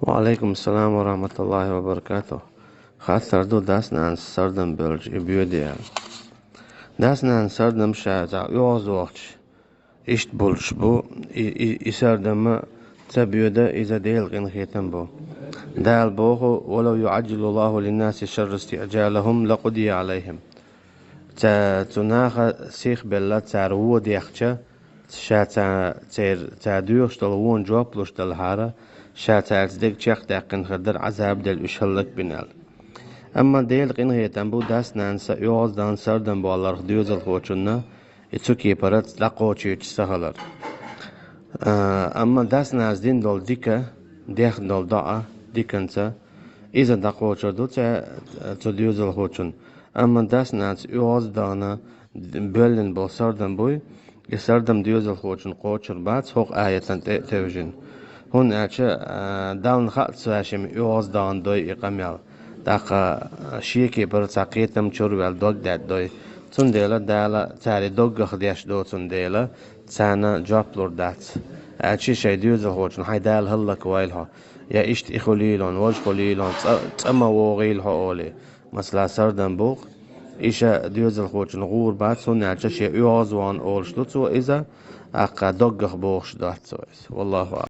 وعليكم السلام ورحمة الله وبركاته. خاطر دو داسنا سردم بلج بيوديال داسنا سردم شاتا يوزوخش إشت بولش بو يسردم تبيودا إذا ديل غين خيتم بو دال بوخو ولو يعجل الله للناس شر استعجالهم لقضي عليهم تا تناخ سيخ بلا تارو ديخچا شاتا تا دوشتل وون جوبلوشتل هارا شاتا تدك تشيخ داقن خدر عذاب دل اشهلك بنال اما ديل قين هي تنبو داس نانسا يوز دان سردن بالار ديوزل خوچنا اتسوكي برات لقوچي تسهلر اما داس ناز دين دول ديكا ديخ دول داء ديكنسا إذا دقوچو دو تا ديوزل خوچن اما داس ناز يوز دانا بلن بو سردن بوي يسردم ديوزل خوچن قوچر بات هوق آيتن توجن هون اچه داون خط ساشم يوز دان دوي اقاميال داقا شيكي بر تاقيتم چور دوغ داد دوي تون ديلا دالا تاري دوغ خديش دو تون ديلا تانا جابلور دات اچي شي ديوزل خوچن هاي دال هلك وايلها يا اشت اخوليلون وج خوليلون تما وغيل اولي مثلا سردن بوق إيشا ديوزل خوچن غور بات سون اچه شي يوز وان اولش دو تو إذا أقا دوغ بوخش دات والله